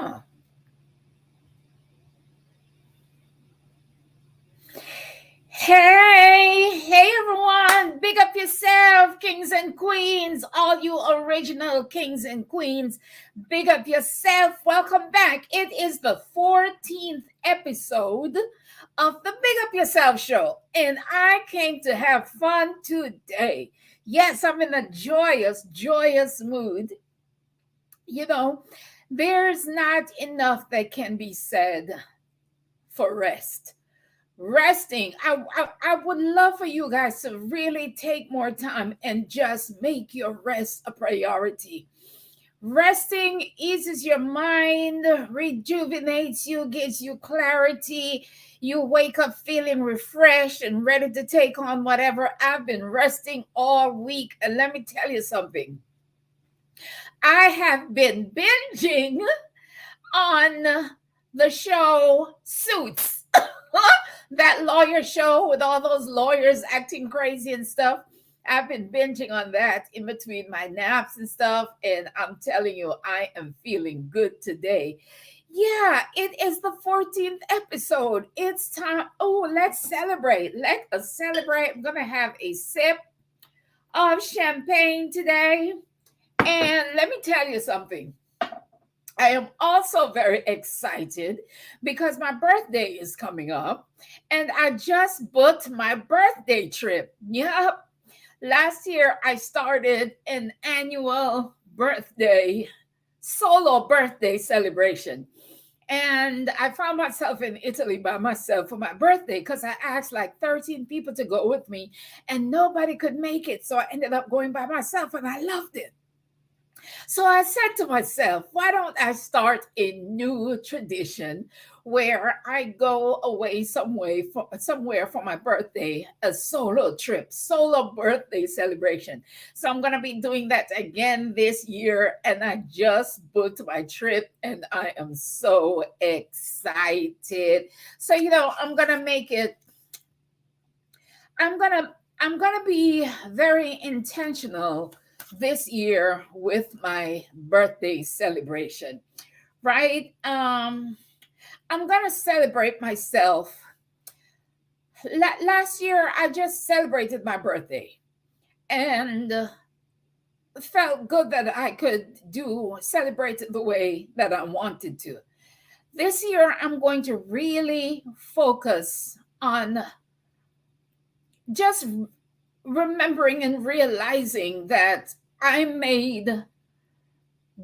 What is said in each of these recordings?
Huh. Hey everyone, big up yourself, kings and queens, all you original kings and queens. Big up yourself. Welcome back. It is the 14th episode of the Big Up Yourself Show, and I came to have fun today. Yes, I'm in a joyous mood. You know, there's not enough that can be said for rest. Resting. I would love for you guys to really take more time and just make your rest a priority. Resting eases your mind, rejuvenates you, gives you clarity. You wake up feeling refreshed and ready to take on whatever. I've been resting all week, and let me tell you something. I have been binging on the show Suits. That lawyer show with all those lawyers acting crazy and stuff. I've been binging on that in between my naps and stuff. And I'm telling you, I am feeling good today. Yeah, it is the 14th episode. It's time. Oh, let's celebrate. Let us celebrate. I'm going to have a sip of champagne today. And let me tell you something. I am also very excited because my birthday is coming up and I just booked my birthday trip. Yep. Last year, I started an annual solo birthday celebration. And I found myself in Italy by myself for my birthday because I asked like 13 people to go with me and nobody could make it. So I ended up going by myself and I loved it. So I said to myself, why don't I start a new tradition where I go away somewhere for my birthday, a solo trip, solo birthday celebration. So I'm going to be doing that again this year. And I just booked my trip and I am so excited. So, I'm going to make it, I'm going to, I'm going to be very intentional this year with my birthday celebration, right? I'm gonna celebrate myself. Last year, I just celebrated my birthday and felt good that I could celebrate it the way that I wanted to. This year, I'm going to really focus on just remembering and realizing that I made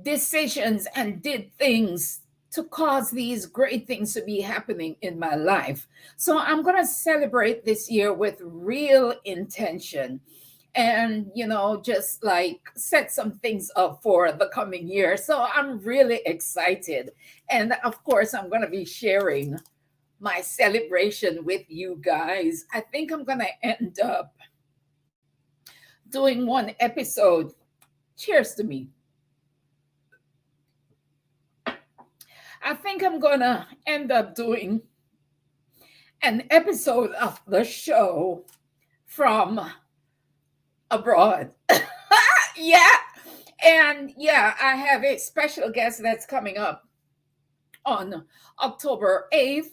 decisions and did things to cause these great things to be happening in my life. So I'm going to celebrate this year with real intention and, just like set some things up for the coming year. So I'm really excited. And of course, I'm going to be sharing my celebration with you guys. I think I'm going to end up doing one episode. Cheers to me. I think I'm going to end up doing an episode of the show from abroad. Yeah. And yeah, I have a special guest that's coming up on October 8th.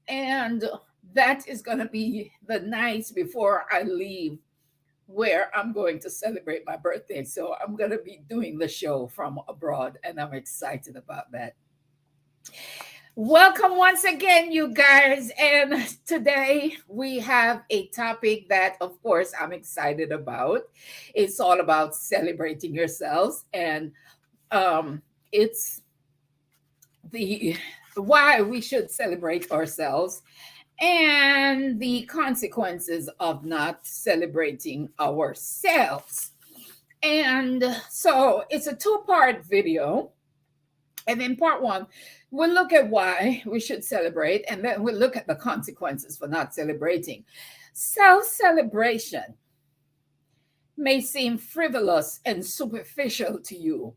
And that is going to be the night before I leave where I'm going to celebrate my birthday. So I'm going to be doing the show from abroad, and I'm excited about that. Welcome once again, you guys. And today we have a topic that, of course, I'm excited about. It's all about celebrating yourselves, and it's the why we should celebrate ourselves and the consequences of not celebrating ourselves. And so it's a two-part video. And in part one, we'll look at why we should celebrate, and then we'll look at the consequences for not celebrating. Self-celebration may seem frivolous and superficial to you,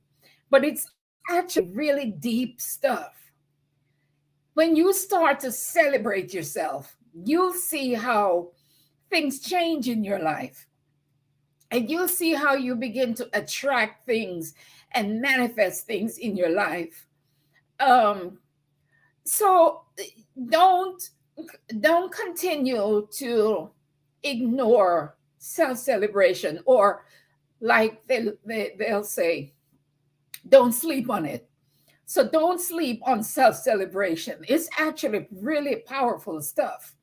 but it's actually really deep stuff. When you start to celebrate yourself, you'll see how things change in your life. And you'll see how you begin to attract things and manifest things in your life Um, so don't don't continue to ignore self celebration, or like they'll say, don't sleep on it. So don't sleep on self celebration. It's actually really powerful stuff.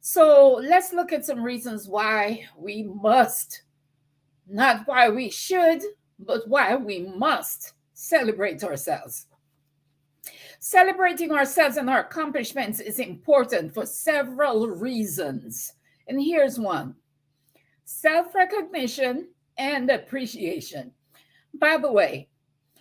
So let's look at some reasons why we must, not why we should, but why we must celebrate ourselves. Celebrating ourselves and our accomplishments is important for several reasons. And here's one: self recognition and appreciation. By the way,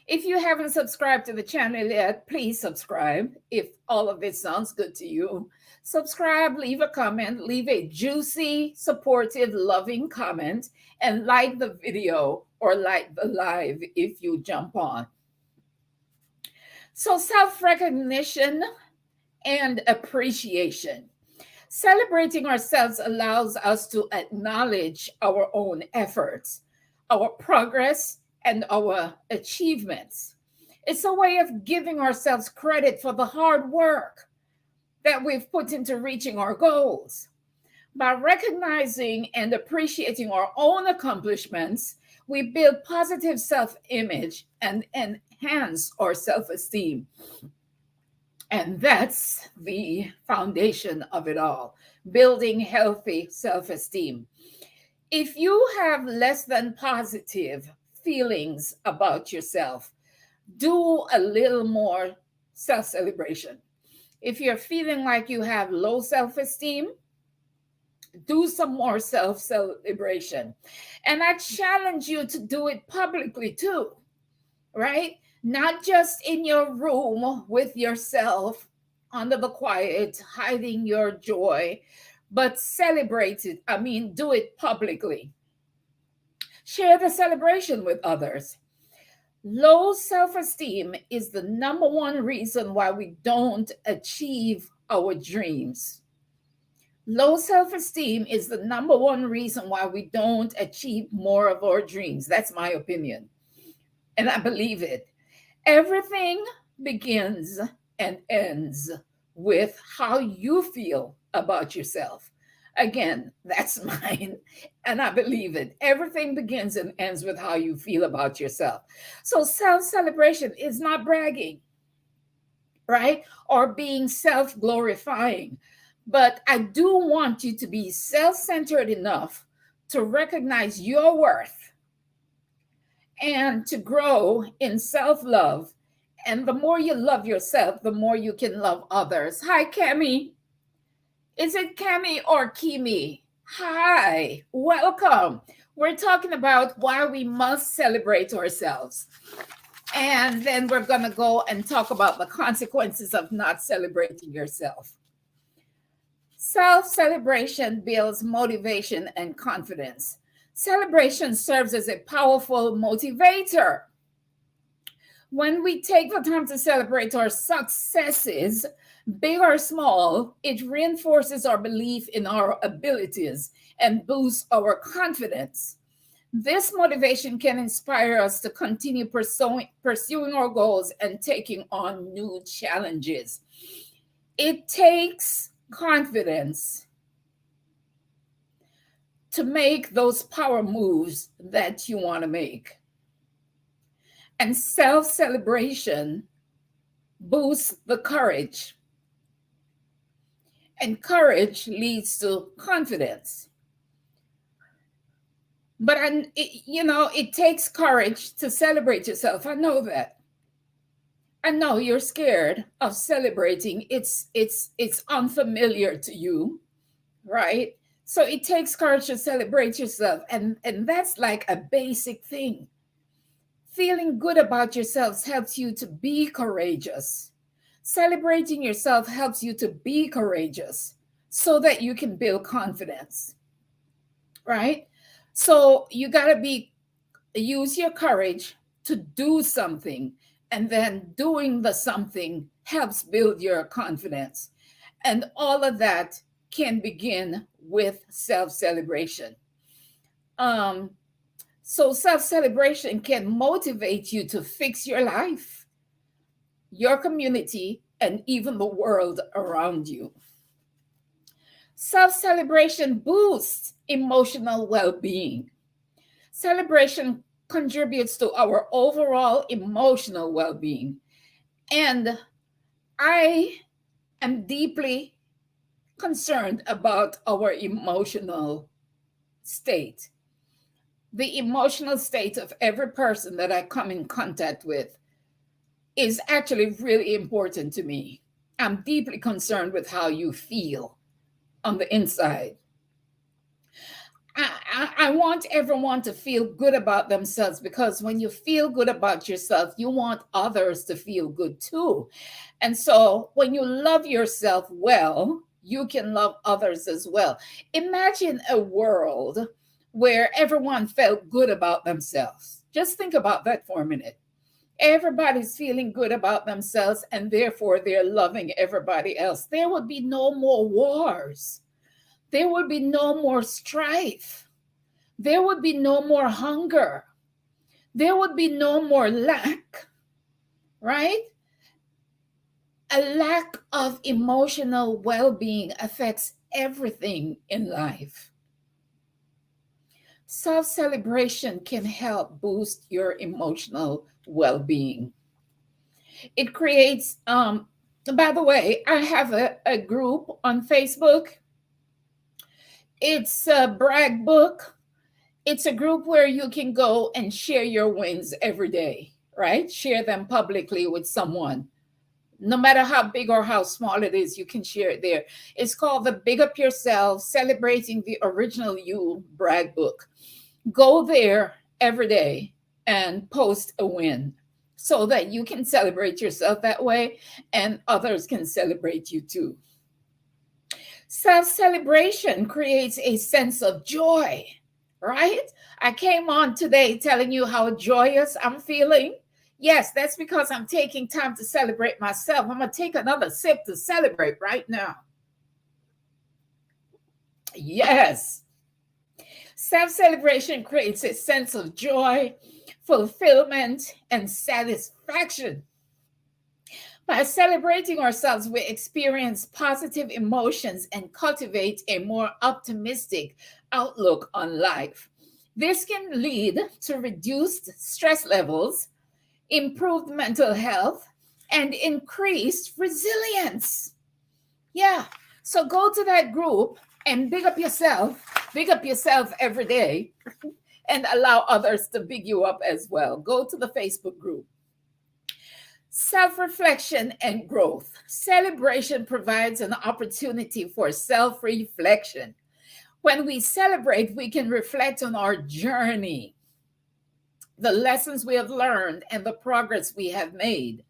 if you haven't subscribed to the channel yet, please subscribe. If all of this sounds good to you, subscribe, leave a comment, leave a juicy, supportive, loving comment, and like the video or like the live if you jump on. So, self recognition and appreciation. Celebrating ourselves allows us to acknowledge our own efforts, our progress, and our achievements. It's a way of giving ourselves credit for the hard work that we've put into reaching our goals. By recognizing and appreciating our own accomplishments, we build positive self image and enhance our self esteem. And that's the foundation of it all: building healthy self esteem. If you have less than positive feelings about yourself, do a little more self celebration. If you're feeling like you have low self esteem, do some more self celebration. And I challenge you to do it publicly too, right? Not just in your room with yourself under the quiet, hiding your joy, but celebrate it. I mean, do it publicly. Share the celebration with others. Low self esteem is the number one reason why we don't achieve our dreams. Low self esteem is the number one reason why we don't achieve more of our dreams. That's my opinion. And I believe it. Everything begins and ends with how you feel about yourself. Again, that's mine, and I believe it. Everything begins and ends with how you feel about yourself. So, self celebration is not bragging, right? Or being self glorifying. But I do want you to be self centered enough to recognize your worth and to grow in self love. And the more you love yourself, the more you can love others. Hi, Cami. Is it Cami or Kimi? Hi, welcome. We're talking about why we must celebrate ourselves. And then we're going to go and talk about the consequences of not celebrating yourself. Self celebration builds motivation and confidence. Celebration serves as a powerful motivator. When we take the time to celebrate our successes, big or small, it reinforces our belief in our abilities and boosts our confidence. This motivation can inspire us to continue pursuing our goals and taking on new challenges. It takes confidence to make those power moves that you want to make. And self celebration boosts the courage. And courage leads to confidence. But it takes courage to celebrate yourself. I know that. I know you're scared of celebrating. It's unfamiliar to you, right? So it takes courage to celebrate yourself, and that's like a basic thing. Feeling good about yourselves helps you to be courageous. Celebrating yourself helps you to be courageous so that you can build confidence, right? So you got to use your courage to do something, and then doing the something helps build your confidence. And all of that can begin with self-celebration. So self-celebration can motivate you to fix your life. your community, and even the world around you. Self celebration boosts emotional well being. Celebration contributes to our overall emotional well being. And I am deeply concerned about our emotional state. The emotional state of every person that I come in contact with is actually really important to me. I'm deeply concerned with how you feel on the inside. I want everyone to feel good about themselves, because when you feel good about yourself, you want others to feel good too. And so when you love yourself well, you can love others as well. Imagine a world where everyone felt good about themselves. Just think about that for a minute. Everybody's feeling good about themselves, and therefore they're loving everybody else. There would be no more wars. There would be no more strife. There would be no more hunger. There would be no more lack, right? A lack of emotional well being affects everything in life. Self celebration can help boost your emotional well being. It creates, by the way, I have a group on Facebook. It's a brag book. It's a group where you can go and share your wins every day, right? Share them publicly with someone. No matter how big or how small it is, you can share it there. It's called the Big Up YuSelf Celebrating the Original You brag book. Go there every day and post a win so that you can celebrate yourself that way and others can celebrate you too. Self celebration creates a sense of joy, right? I came on today telling you how joyous I'm feeling. Yes, that's because I'm taking time to celebrate myself. I'm going to take another sip to celebrate right now. Yes. Self celebration creates a sense of joy, fulfillment, and satisfaction. By celebrating ourselves, we experience positive emotions and cultivate a more optimistic outlook on life. This can lead to reduced stress levels, improved mental health, and increased resilience. Yeah. So go to that group and big up yourself every day, and allow others to big you up as well. Go to the Facebook group. Self reflection and growth. Celebration provides an opportunity for self reflection. When we celebrate, we can reflect on our journey, the lessons we have learned, and the progress we have made.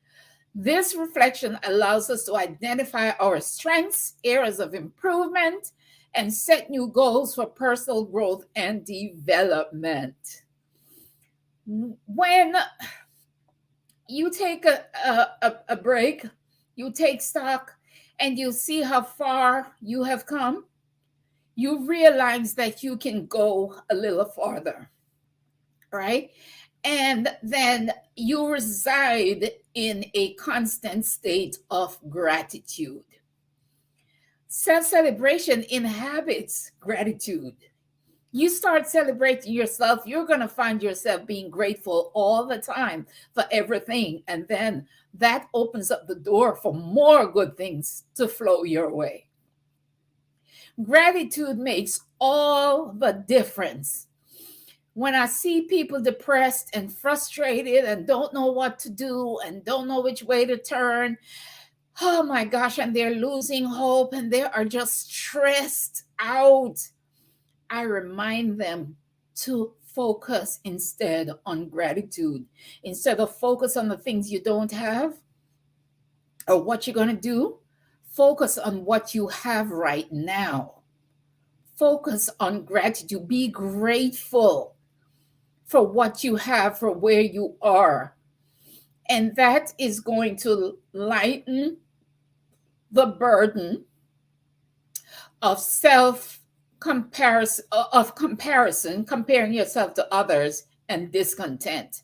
This reflection allows us to identify our strengths, areas of improvement, and set new goals for personal growth and development. When you take a break, you take stock, and you see how far you have come, you realize that you can go a little farther, right? And then you reside in a constant state of gratitude. Self celebration inhabits gratitude. You start celebrating yourself, you're going to find yourself being grateful all the time for everything. And then that opens up the door for more good things to flow your way. Gratitude makes all the difference. When I see people depressed and frustrated and don't know what to do and don't know which way to turn, oh my gosh, and they're losing hope and they are just stressed out, I remind them to focus instead on gratitude. Instead of focus on the things you don't have or what you're going to do, focus on what you have right now. Focus on gratitude. Be grateful for what you have, for where you are. And that is going to lighten the burden of comparison, comparing yourself to others, and discontent.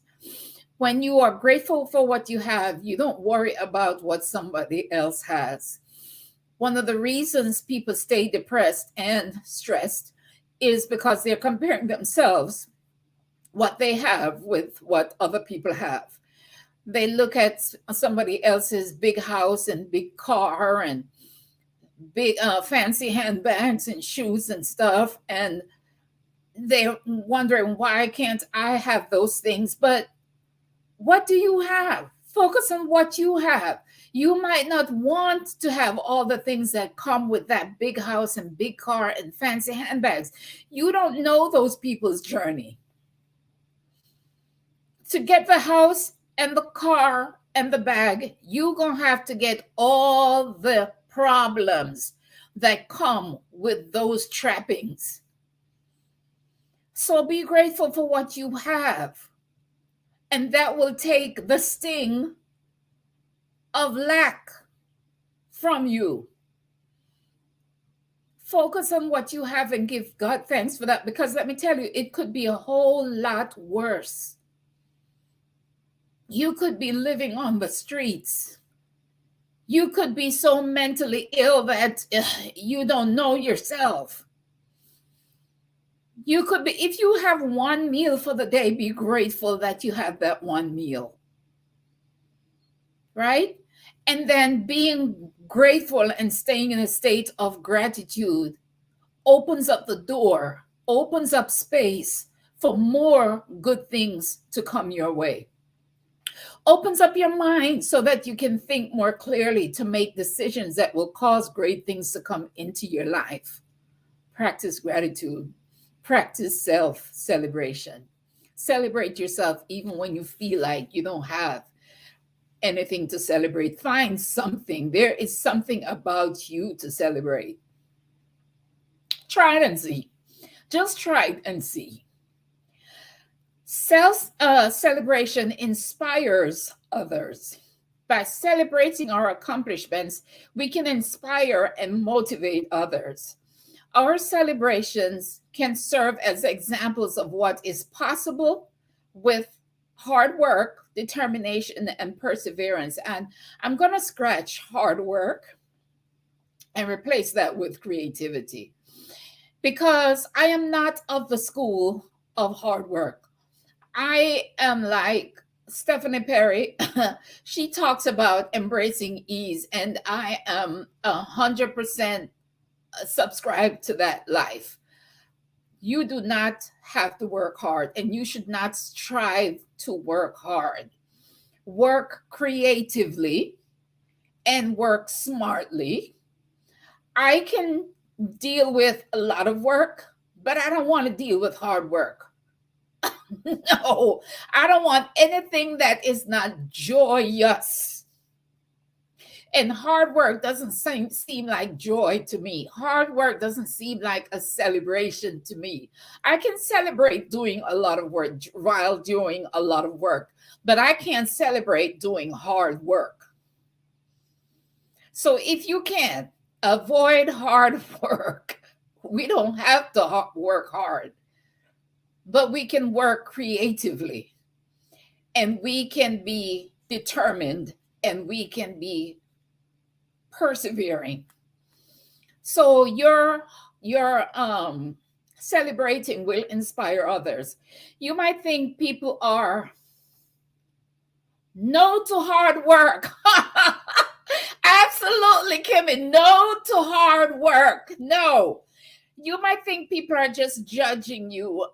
When you are grateful for what you have, you don't worry about what somebody else has. One of the reasons people stay depressed and stressed is because they're comparing themselves, what they have, with what other people have. They look at somebody else's big house and big car and big fancy handbags and shoes and stuff, and they're wondering, why can't I have those things? But what do you have? Focus on what you have. You might not want to have all the things that come with that big house and big car and fancy handbags. You don't know those people's journey. To get the house and the car and the bag, you're going to have to get all the problems that come with those trappings. So be grateful for what you have. And that will take the sting of lack from you. Focus on what you have and give God thanks for that, because let me tell you, it could be a whole lot worse. You could be living on the streets. You could be so mentally ill that you don't know yourself. You could be, if you have one meal for the day, be grateful that you have that one meal. Right? And then being grateful and staying in a state of gratitude opens up the door, opens up space for more good things to come your way. Opens up your mind so that you can think more clearly to make decisions that will cause great things to come into your life. Practice gratitude. Practice self-celebration. Celebrate yourself even when you feel like you don't have anything to celebrate. Find something. There is something about you to celebrate. Try it and see. Just try it and see. Celebration inspires others. By celebrating our accomplishments, we can inspire and motivate others. Our celebrations can serve as examples of what is possible with hard work, determination, and perseverance. And I'm going to scratch hard work and replace that with creativity, because I am not of the school of hard work. I am like Stephanie Perry. She talks about embracing ease, and I am 100% subscribe to that life. You do not have to work hard, and you should not strive to work hard. Work creatively and work smartly. I can deal with a lot of work, but I don't want to deal with hard work. No, I don't want anything that is not joyous. And hard work doesn't seem like joy to me. Hard work doesn't seem like a celebration to me. I can celebrate doing a lot of work while doing a lot of work, but I can't celebrate doing hard work. So if you can avoid hard work, we don't have to work hard, but we can work creatively, and we can be determined, and we can be persevering. So your celebrating will inspire others. You might think people are no to hard work. Absolutely, Kimmy, no to hard work. No. You might think people are just judging you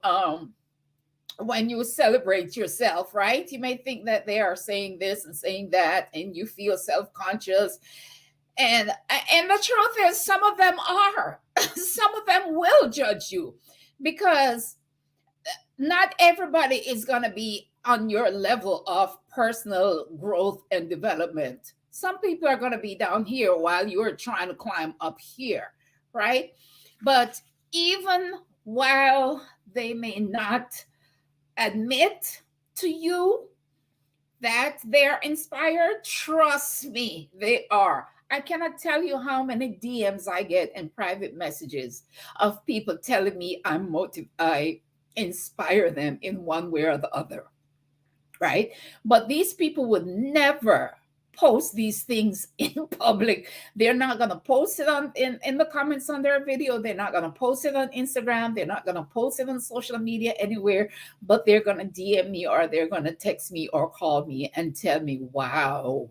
when you celebrate yourself, right? You may think that they are saying this and saying that, and you feel self-conscious. And the truth is, some of them are. Some of them will judge you, because not everybody is going to be on your level of personal growth and development. Some people are going to be down here while you're trying to climb up here, right? But even while they may not admit to you that they're inspired, trust me, they are. I cannot tell you how many DMs I get and private messages of people telling me I inspire them in one way or the other. right? But these people would never post these things in public. They're not going to post it on in the comments on their video. They're not going to post it on Instagram. They're not going to post it on social media anywhere, but they're going to DM me or they're going to text me or call me and tell me, wow,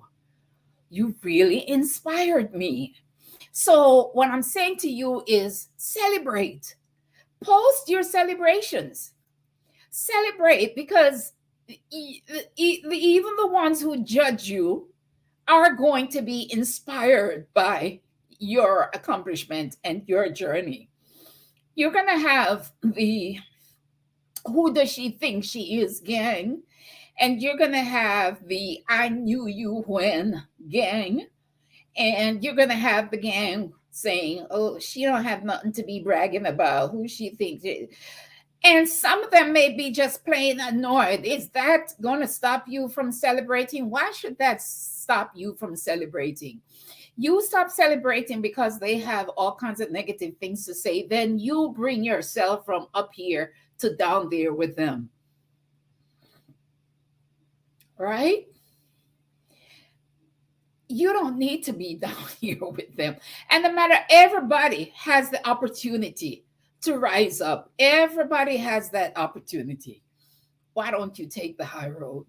you really inspired me. So what I'm saying to you is celebrate. Post your celebrations. Celebrate, because even the ones who judge you are going to be inspired by your accomplishment and your journey. You're going to have the who does she think she is gang, and you're going to have the I knew you when gang, and you're going to have the gang saying, oh, she don't have nothing to be bragging about, who she thinks and some of them may be just plain annoyed. Is that going to stop you from celebrating? Why should that stop you from celebrating? You stop celebrating because they have all kinds of negative things to say. Then you bring yourself from up here to down there with them. Right? You don't need to be down here with them. And no matter, everybody has the opportunity to rise up. Everybody has that opportunity. Why don't you take the high road?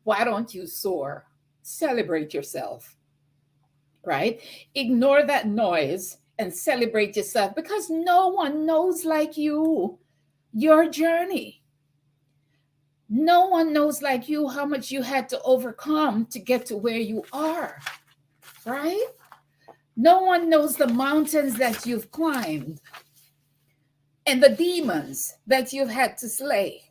Why don't you soar? Celebrate yourself, right? Ignore that noise and celebrate yourself, because no one knows like you your journey. No one knows like you how much you had to overcome to get to where you are, right? No one knows the mountains that you've climbed and the demons that you've had to slay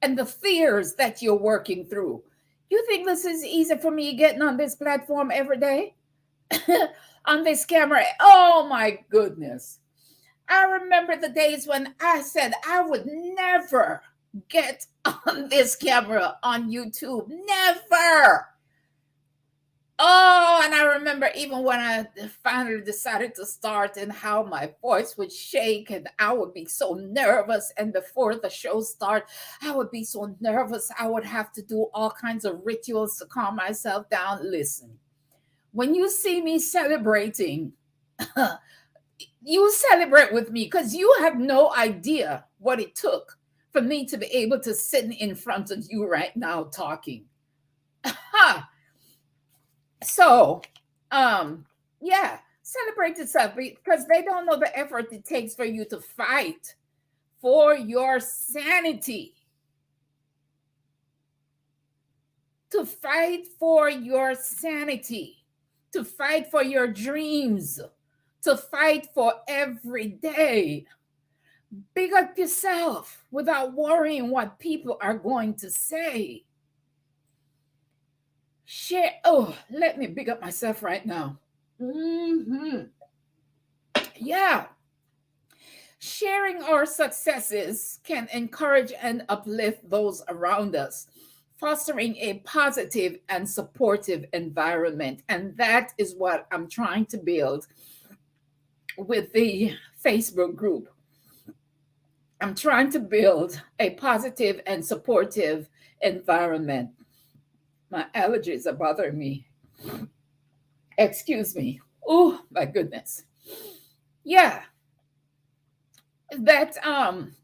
and the fears that you're working through. You think this is easy for me getting on this platform every day? On this camera? Oh my goodness. I remember the days when I said I would never get on this camera on YouTube. Never. Oh, and I remember even when I finally decided to start, and how my voice would shake and I would be so nervous. And before the show started, I would be so nervous. I would have to do all kinds of rituals to calm myself down. Listen, when you see me celebrating, you celebrate with me, because you have no idea what it took for me to be able to sit in front of you right now talking. So, yeah, celebrate yourself, because they don't know the effort it takes for you to fight for your sanity. To fight for your sanity, to fight for your dreams, to fight for every day. Big up yourself without worrying what people are going to say. Share. Oh, let me big up myself right now. Yeah. Sharing our successes can encourage and uplift those around us, fostering a positive and supportive environment. And that is what I'm trying to build with the Facebook group. I'm trying to build a positive and supportive environment. My allergies are bothering me. Excuse me. Oh, my goodness. Yeah. That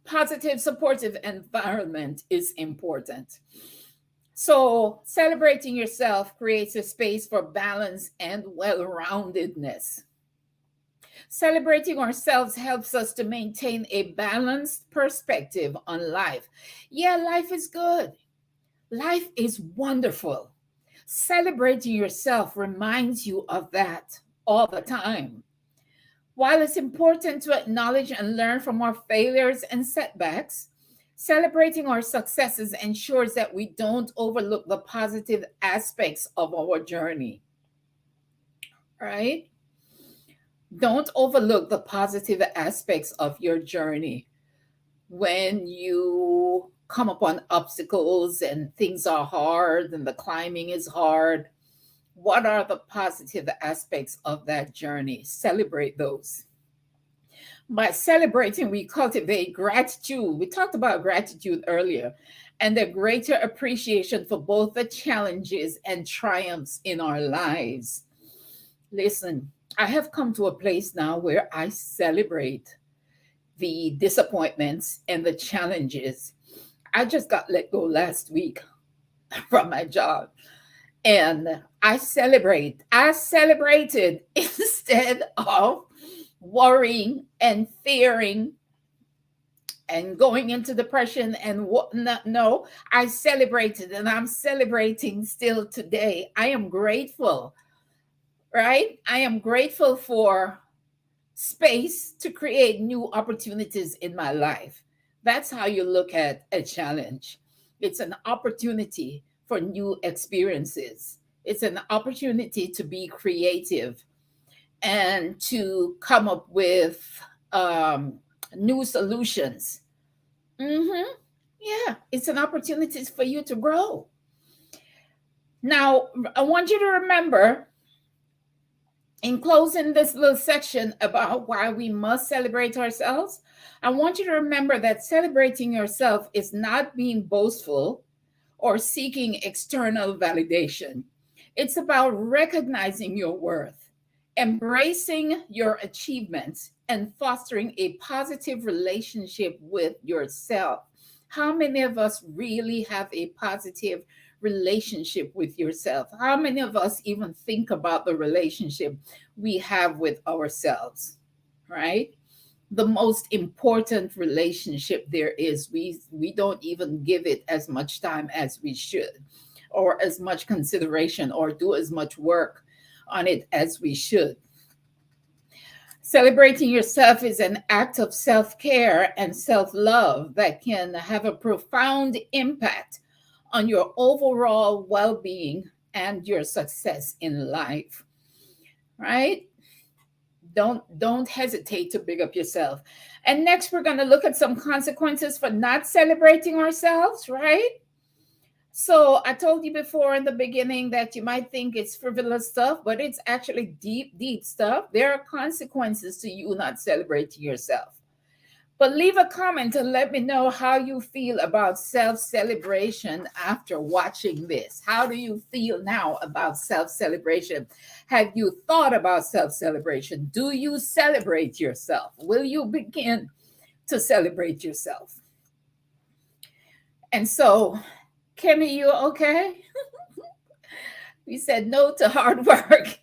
positive, supportive environment is important. So, celebrating yourself creates a space for balance and well-roundedness. Celebrating ourselves helps us to maintain a balanced perspective on life. Yeah, life is good. Life is wonderful. Celebrating yourself reminds you of that all the time. While it's important to acknowledge and learn from our failures and setbacks, celebrating our successes ensures that we don't overlook the positive aspects of our journey. Right? Don't overlook the positive aspects of your journey. When you come upon obstacles and things are hard and the climbing is hard, what are the positive aspects of that journey? Celebrate those. By celebrating, we cultivate gratitude. We talked about gratitude earlier. and a greater appreciation for both the challenges and triumphs in our lives. Listen, I have come to a place now where I celebrate the disappointments and the challenges. I just got let go last week from my job, and I celebrated instead of worrying and fearing and going into depression and whatnot. No, I celebrated, and I'm celebrating still today. I am grateful, right? I am grateful for space to create new opportunities in my life. That's how you look at a challenge. It's an opportunity for new experiences, it's an opportunity to be creative and to come up with um, new solutions. Hmm. Yeah, it's an opportunity for you to grow. Now, I want you to remember, in closing this little section about why we must celebrate ourselves, I want you to remember that celebrating yourself is not being boastful or seeking external validation. It's about recognizing your worth, embracing your achievements, and fostering a positive relationship with yourself. How many of us really have a positive relationship with yourself? How many of us even think about the relationship we have with ourselves, right? The most important relationship there is, we don't even give it as much time as we should, or as much consideration, or do as much work on it as we should. Celebrating yourself is an act of self-care and self-love that can have a profound impact on your overall well-being and your success in life, right? Don't hesitate to big up yourself. And next, we're going to look at some consequences for not celebrating ourselves, right? So I told you before in the beginning that you might think it's frivolous stuff, but it's actually deep, deep stuff. There are consequences to you not celebrating yourself. But leave a comment and let me know how you feel about self celebration after watching this. How do you feel now about self celebration? Have you thought about self celebration? Do you celebrate yourself? Will you begin to celebrate yourself? And so, Kimmy, you okay? We said no to hard work.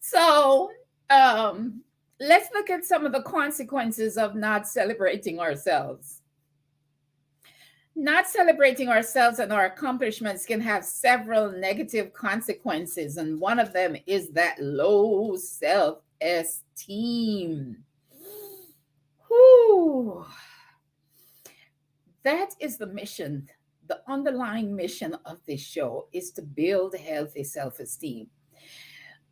So, um, let's look at some of the consequences of not celebrating ourselves. Not celebrating ourselves and our accomplishments can have several negative consequences, and one of them is that low self esteem. Whew. That is the mission. The underlying mission of this show is to build healthy self esteem.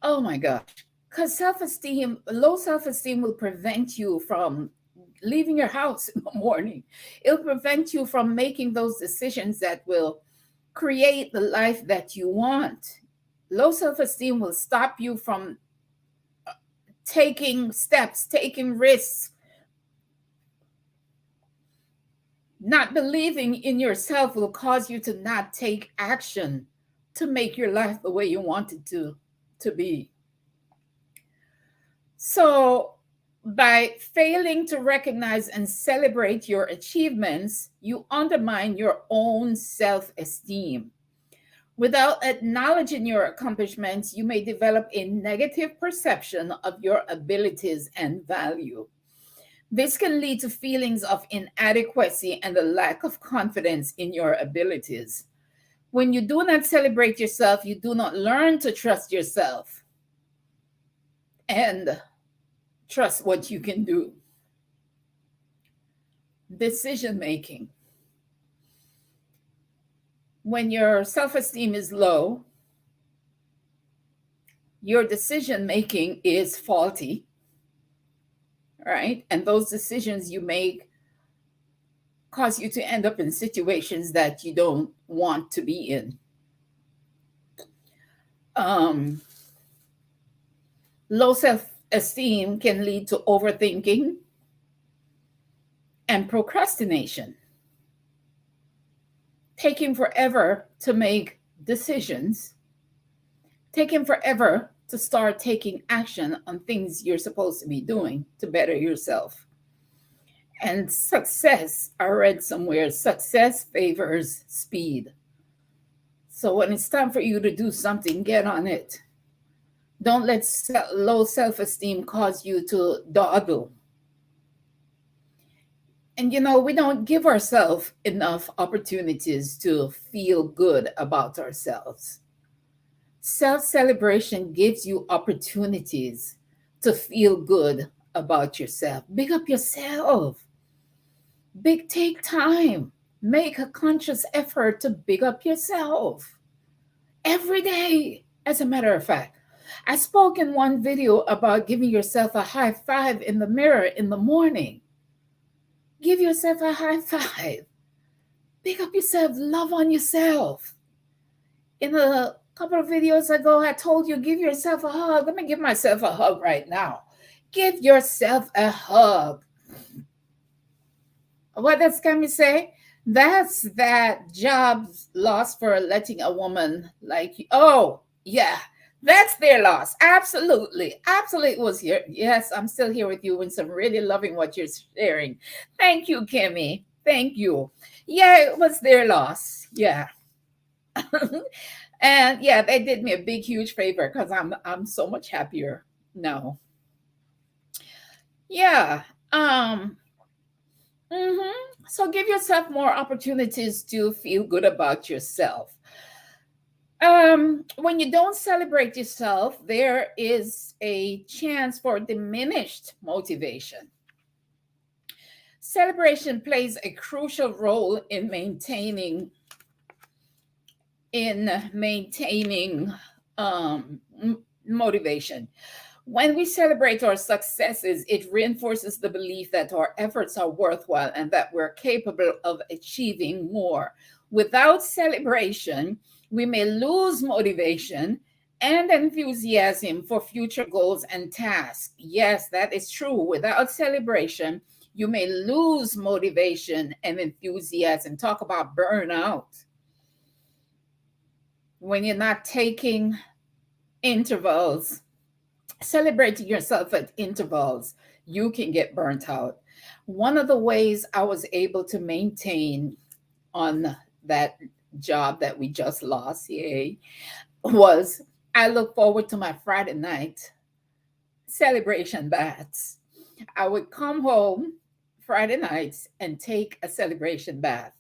Oh my gosh. Because self esteem, low self esteem will prevent you from leaving your house in the morning. It'll prevent you from making those decisions that will create the life that you want. Low self esteem will stop you from taking steps, taking risks. Not believing in yourself will cause you to not take action to make your life the way you want it to be. So, by failing to recognize and celebrate your achievements, you undermine your own self esteem. Without acknowledging your accomplishments, you may develop a negative perception of your abilities and value. This can lead to feelings of inadequacy and a lack of confidence in your abilities. When you do not celebrate yourself, you do not learn to trust yourself and trust what you can do. Decision making. When your self esteem is low, your decision making is faulty, right? And those decisions you make cause you to end up in situations that you don't want to be in. Low self esteem can lead to overthinking and procrastination. taking forever to make decisions, taking forever to start taking action on things you're supposed to be doing to better yourself. And success, I read somewhere, success favors speed. So when it's time for you to do something, get on it. Don't let low self esteem cause you to dawdle. And we don't give ourselves enough opportunities to feel good about ourselves. Self celebration gives you opportunities to feel good about yourself. Big up yourself. Take time. Make a conscious effort to big up yourself every day. As a matter of fact, I spoke in one video about giving yourself a high five in the mirror in the morning. Give yourself a high five. Big up yourself. Love on yourself. In a couple of videos ago, I told you, give yourself a hug. Let me give myself a hug right now. Give yourself a hug. What does Cami say? That's that job loss for letting a woman like you. Oh, yeah. That's their loss. Absolutely. Absolutely was here. Yes, I'm still here with you and some really loving what you're sharing. Thank you, Kimmy. Thank you. Yeah, it was their loss. Yeah. And yeah, they did me a big, huge favor because I'm so much happier now. Yeah. So give yourself more opportunities to feel good about yourself. When you don't celebrate yourself, there is a chance for diminished motivation. Celebration plays a crucial role in maintaining motivation. When we celebrate our successes, it reinforces the belief that our efforts are worthwhile and that we're capable of achieving more. Without celebration, we may lose motivation and enthusiasm for future goals and tasks. Yes, that is true. Without celebration, you may lose motivation and enthusiasm. Talk about burnout. When you're not taking intervals, celebrating yourself at intervals, you can get burnt out. One of the ways I was able to maintain on that job that we just lost, yay, was I look forward to my Friday night celebration baths. I would come home Friday nights and take a celebration bath.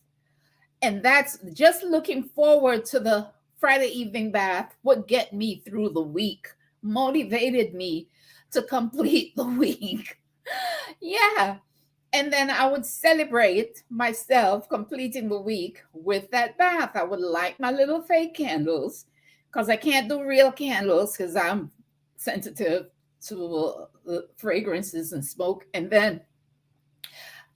And that's just looking forward to the Friday evening bath would get me through the week, motivated me to complete the week. Yeah. And then I would celebrate myself completing the week with that bath. I would light my little fake candles because I can't do real candles because I'm sensitive to fragrances and smoke. And then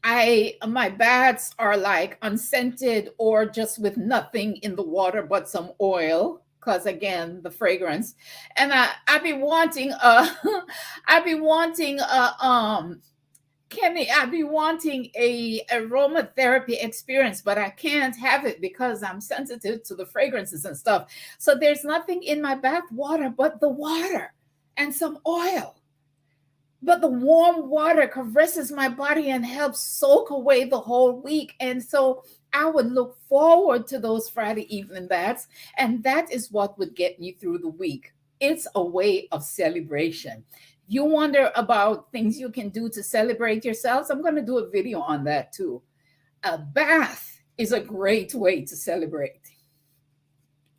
my baths are like unscented or just with nothing in the water but some oil because again the fragrance. And I've been wanting I've been wanting Kenny, I'd be wanting a aromatherapy experience, but I can't have it because I'm sensitive to the fragrances and stuff. So there's nothing in my bath water but the water and some oil. But the warm water caresses my body and helps soak away the whole week. And so I would look forward to those Friday evening baths, and that is what would get me through the week. It's a way of celebration. You wonder about things you can do to celebrate yourselves. I'm going to do a video on that too. A bath is a great way to celebrate.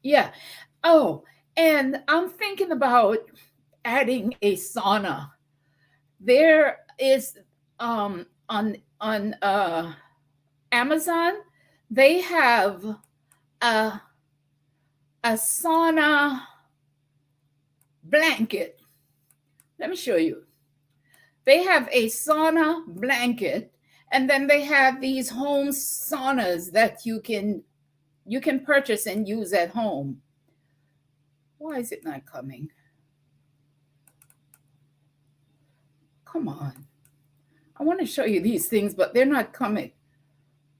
Yeah. Oh, and I'm thinking about adding a sauna. There is on Amazon, they have a sauna blanket. Let me show you. They have a sauna blanket, and then they have these home saunas that you can purchase and use at home. Why is it not coming? Come on. I want to show you these things, but they're not coming.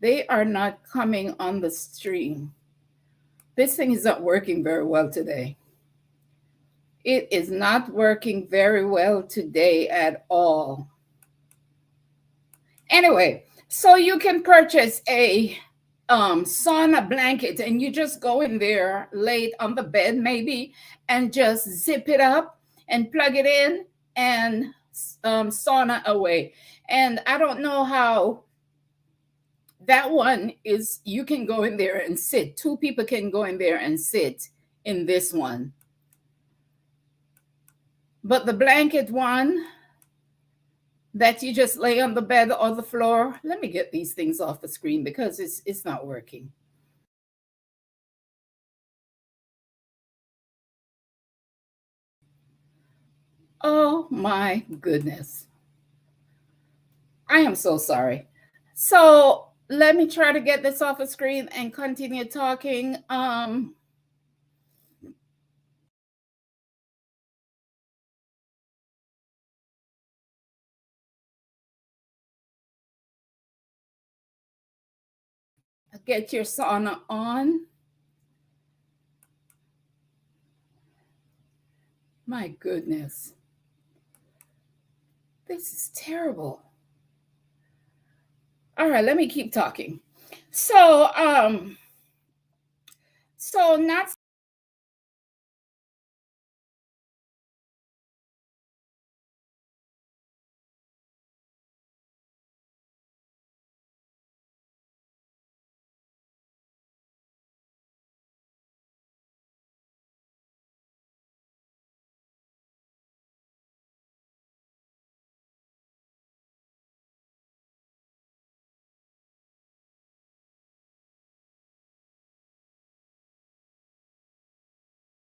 They are not coming on the stream. This thing is not working very well today. It is not working very well today at all. Anyway, so you can purchase a sauna blanket and you just go in there, lay it on the bed maybe, and just zip it up and plug it in and sauna away. And I don't know how that one is. You can go in there and sit. Two people can go in there and sit in this one. But the blanket one that you just lay on the bed or the floor, let me get these things off the screen because it's not working. Oh my goodness. I am so sorry. So let me try to get this off the screen and continue talking. Get your sauna on. My goodness. This is terrible. All right, let me keep talking. So not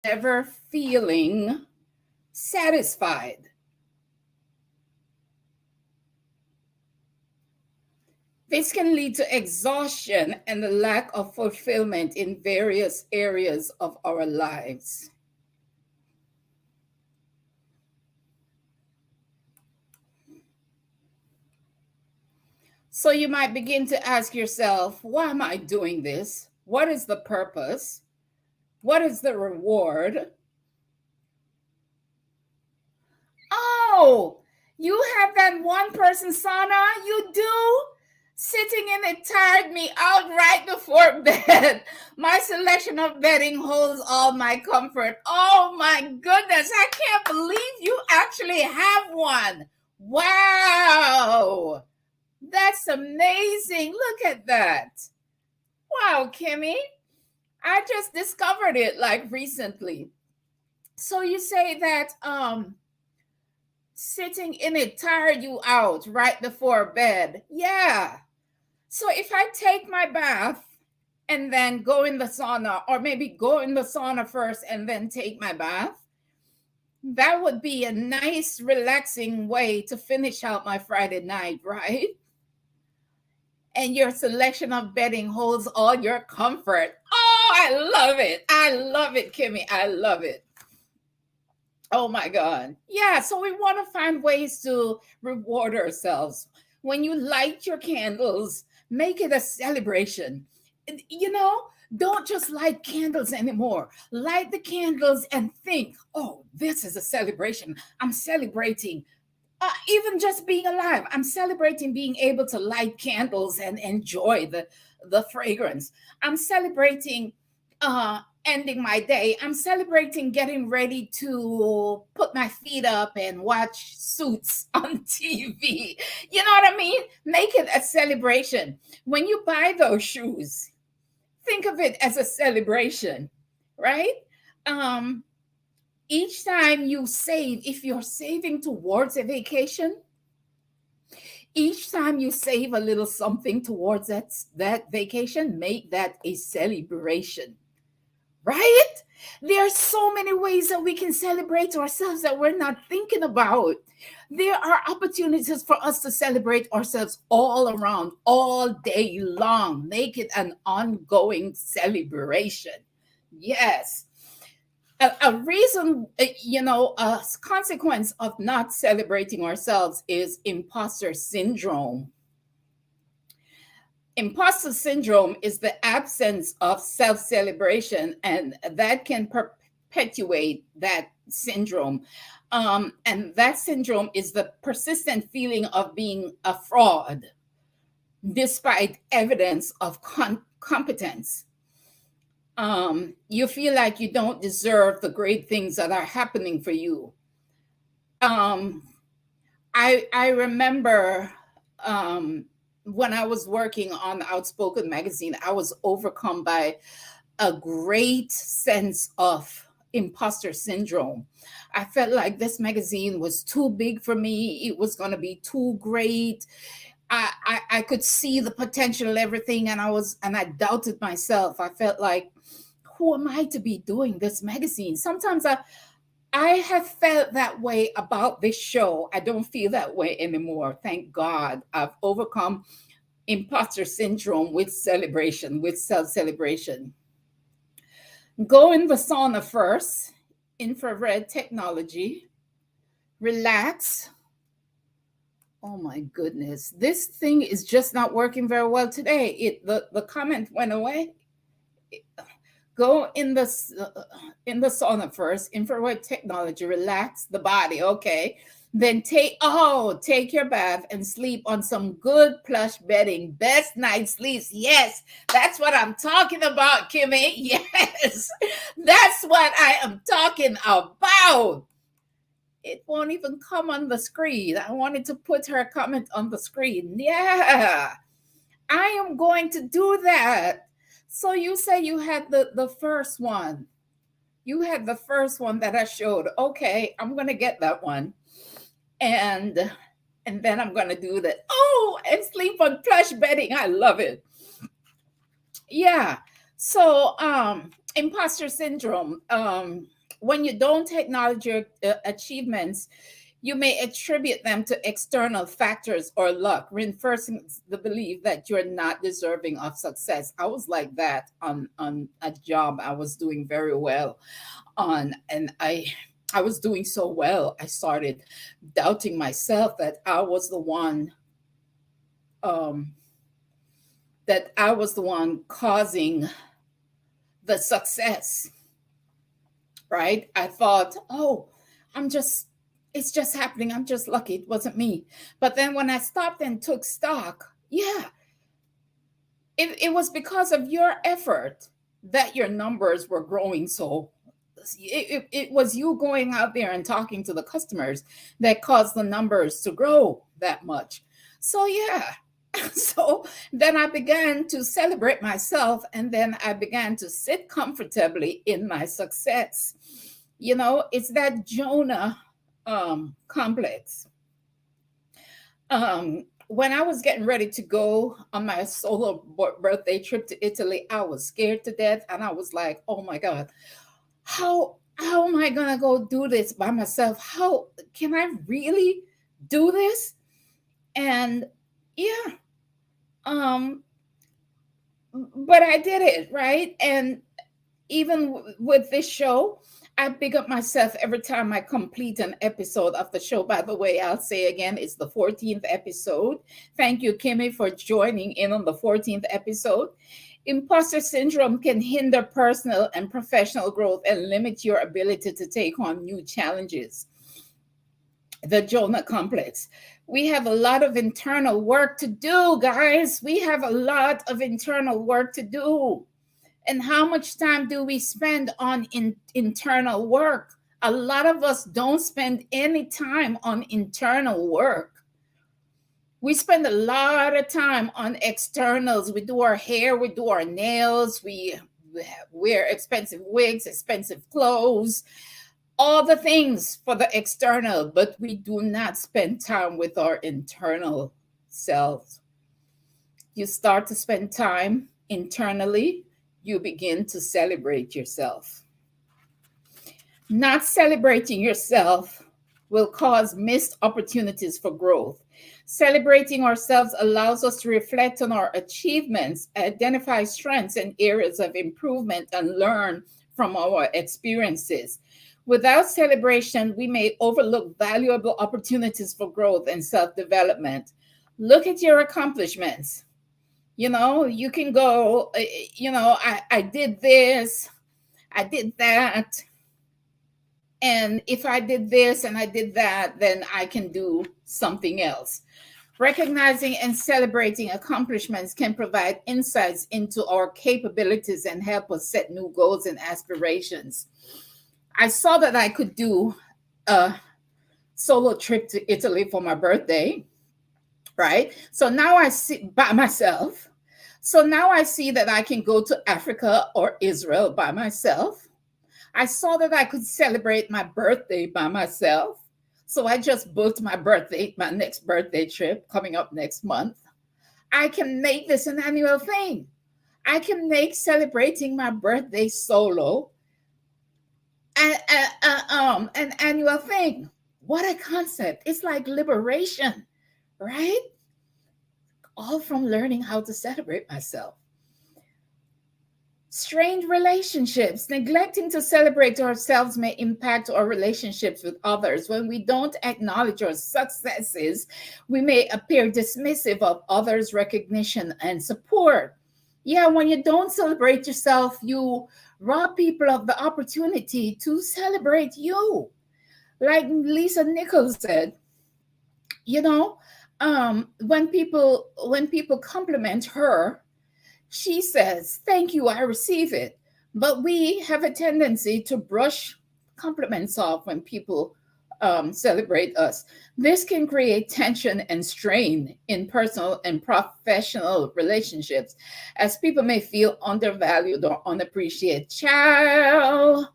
ever feeling satisfied. This can lead to exhaustion and the lack of fulfillment in various areas of our lives. So you might begin to ask yourself, why am I doing this? What is the purpose? What is the reward? Oh, you have that one person sauna? You do? Sitting in it tired me out right before bed. My selection of bedding holds all my comfort. Oh my goodness, I can't believe you actually have one. Wow, that's amazing. Look at that. Wow, Kimmy, I just discovered it like recently. So you say that sitting in it tired you out right before bed. Yeah. So if I take my bath and then go in the sauna, or maybe go in the sauna first and then take my bath, that would be a nice, relaxing way to finish out my Friday night, right? And your selection of bedding holds all your comfort. Oh, I love it. I love it, Kimmy. I love it. Oh my God. Yeah. So we want to find ways to reward ourselves. When you light your candles, make it a celebration. You know, don't just light candles anymore. Light the candles and think, oh, this is a celebration. I'm celebrating even just being alive. I'm celebrating being able to light candles and enjoy the fragrance. I'm celebrating ending my day. I'm celebrating getting ready to put my feet up and watch Suits on TV. You know what I mean? Make it a celebration. When you buy those shoes, think of it as a celebration, right? Um, each time you save, if you're saving towards a vacation, each time you save a little something towards that vacation, make that a celebration, right? There are so many ways that we can celebrate ourselves that we're not thinking about. There are opportunities for us to celebrate ourselves all around, all day long. Make it an ongoing celebration. Yes. A reason, a consequence of not celebrating ourselves is imposter syndrome. Imposter syndrome is the absence of self-celebration, and that can perpetuate that syndrome. And that syndrome is the persistent feeling of being a fraud despite evidence of competence. You feel like you don't deserve the great things that are happening for you. Um, I remember when I was working on Outspoken magazine, I was overcome by a great sense of imposter syndrome. I felt like this magazine was too big for me. It was going to be too great. I could see the potential, everything, and I doubted myself. I felt like, who am I to be doing this magazine? Sometimes I have felt that way about this show. I don't feel that way anymore. Thank God. I've overcome imposter syndrome with celebration, with self-celebration. Go in the sauna first, infrared technology. Relax. Oh my goodness. This thing is just not working very well today. The comment went away. Go in the sauna first, infrared technology, relax the body, okay? Then take your bath and sleep on some good plush bedding, best night sleeps. Yes, that's what I'm talking about, Kimmy. Yes, that's what I am talking about. It won't even come on the screen. I wanted to put her comment on the screen. Yeah, I am going to do that. So you say you had the first one. You had the first one that I showed. Okay, I'm gonna get that one. And then I'm gonna do that. Oh, and sleep on plush bedding. I love it. Yeah. So imposter syndrome. When you don't acknowledge your achievements, you may attribute them to external factors or luck, reinforcing the belief that you're not deserving of success. I was like that on a job I was doing very well on, and I was doing so well. I started doubting myself that I was the one um, causing the success. Right? I thought, oh, I'm just it's just happening. I'm just lucky. It wasn't me. But then when I stopped and took stock, yeah, it was because of your effort that your numbers were growing. So it was you going out there and talking to the customers that caused the numbers to grow that much. So, yeah. So then I began to celebrate myself, and then I began to sit comfortably in my success. It's that Jonah complex. When I was getting ready to go on my solo birthday trip to Italy, I was scared to death, and I was like, "Oh my God, how am I gonna go do this by myself? How can I really do this?" And yeah, um, but I did it, right? And even with this show, I big up myself every time I complete an episode of the show. By the way, I'll say again, it's the 14th episode. Thank you, Kimmy, for joining in on the 14th episode. Imposter syndrome can hinder personal and professional growth and limit your ability to take on new challenges. The Jonah complex. We have a lot of internal work to do, guys. We have a lot of internal work to do. And how much time do we spend on internal work? A lot of us don't spend any time on internal work. We spend a lot of time on externals. We do our hair, we do our nails, we wear expensive wigs, expensive clothes, all the things for the external, but we do not spend time with our internal selves. You start to spend time internally, you begin to celebrate yourself. Not celebrating yourself will cause missed opportunities for growth. Celebrating ourselves allows us to reflect on our achievements, identify strengths and areas of improvement, and learn from our experiences. Without celebration, we may overlook valuable opportunities for growth and self development. Look at your accomplishments. You can go, I did this, I did that. And if I did this and I did that, then I can do something else. Recognizing and celebrating accomplishments can provide insights into our capabilities and help us set new goals and aspirations. I saw that I could do a solo trip to Italy for my birthday, right? So now I see by myself. So now I see that I can go to Africa or Israel by myself. I saw that I could celebrate my birthday by myself. So I just booked my next birthday trip coming up next month. I can make this an annual thing. I can make celebrating my birthday solo an annual thing. What a concept. It's like liberation, right? All from learning how to celebrate myself. Strained relationships. Neglecting to celebrate ourselves may impact our relationships with others. When we don't acknowledge our successes, we may appear dismissive of others' recognition and support. Yeah, when you don't celebrate yourself, you rob people of the opportunity to celebrate you. Like Lisa Nichols said, you know, when people compliment her, she says, "Thank you, I receive it." But we have a tendency to brush compliments off when people celebrate us. This can create tension and strain in personal and professional relationships, as people may feel undervalued or unappreciated. Child,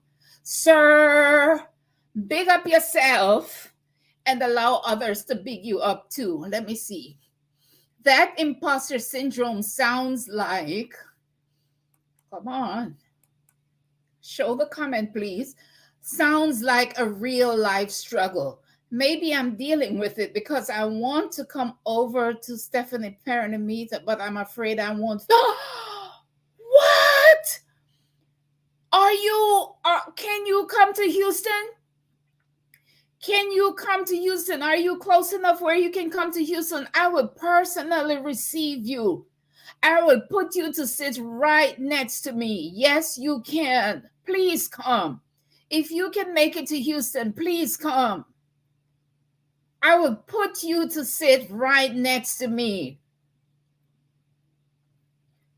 sir, big up yourself and allow others to big you up too. Let me see. That imposter syndrome sounds like, come on, show the comment, please. Sounds like a real life struggle. Maybe I'm dealing with it because I want to come over to Stephanie Perrin and meet, but I'm afraid I won't. What? Can you come to Houston? Can you come to Houston? Are you close enough where you can come to Houston? I would personally receive you. I will put you to sit right next to me. Yes, you can. Please come. If you can make it to Houston, please come. I will put you to sit right next to me.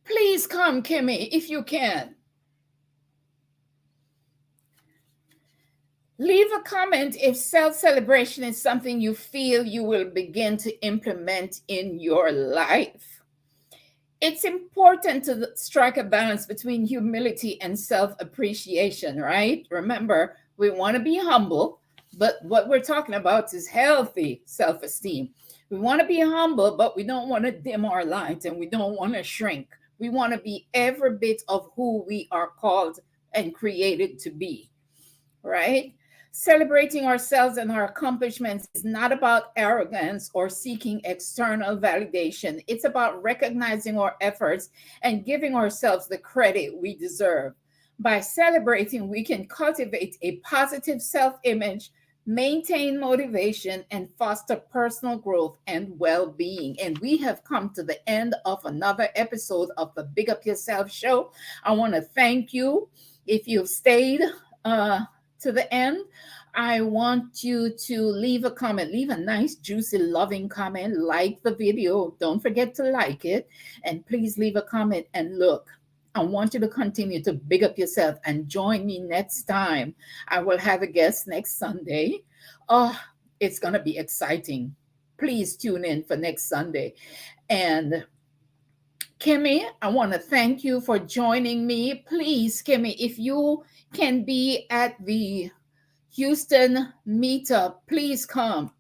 Please come, Kimmy, if you can. Leave a comment if self-celebration is something you feel you will begin to implement in your life. It's important to strike a balance between humility and self-appreciation, right? Remember, we want to be humble, but what we're talking about is healthy self-esteem. We want to be humble, but we don't want to dim our light and we don't want to shrink. We want to be every bit of who we are called and created to be, right? Celebrating ourselves and our accomplishments is not about arrogance or seeking external validation. It's about recognizing our efforts and giving ourselves the credit we deserve. By celebrating, we can cultivate a positive self image, maintain motivation, and foster personal growth and well being. And we have come to the end of another episode of the Big Up YuSelf Show. I want to thank you if you've stayed. To the end, I want you to leave a comment, leave a nice, juicy, loving comment, like the video. Don't forget to like it. And please leave a comment. And look, I want you to continue to big up yourself and join me next time. I will have a guest next Sunday. Oh, it's going to be exciting. Please tune in for next Sunday. And Kimmy, I want to thank you for joining me. Please, Kimmy, if you can be at the Houston meetup, please come.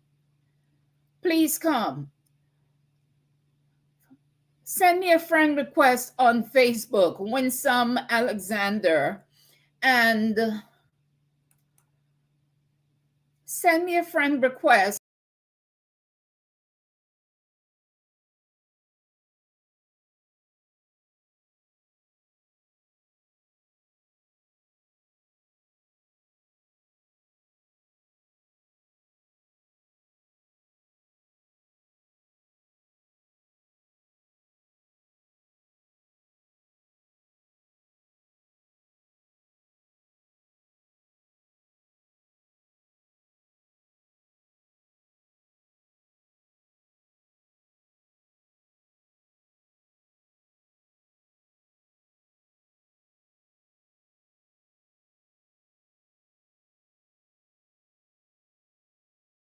Please come. Send me a friend request on Facebook, Winsome Alexander, and send me a friend request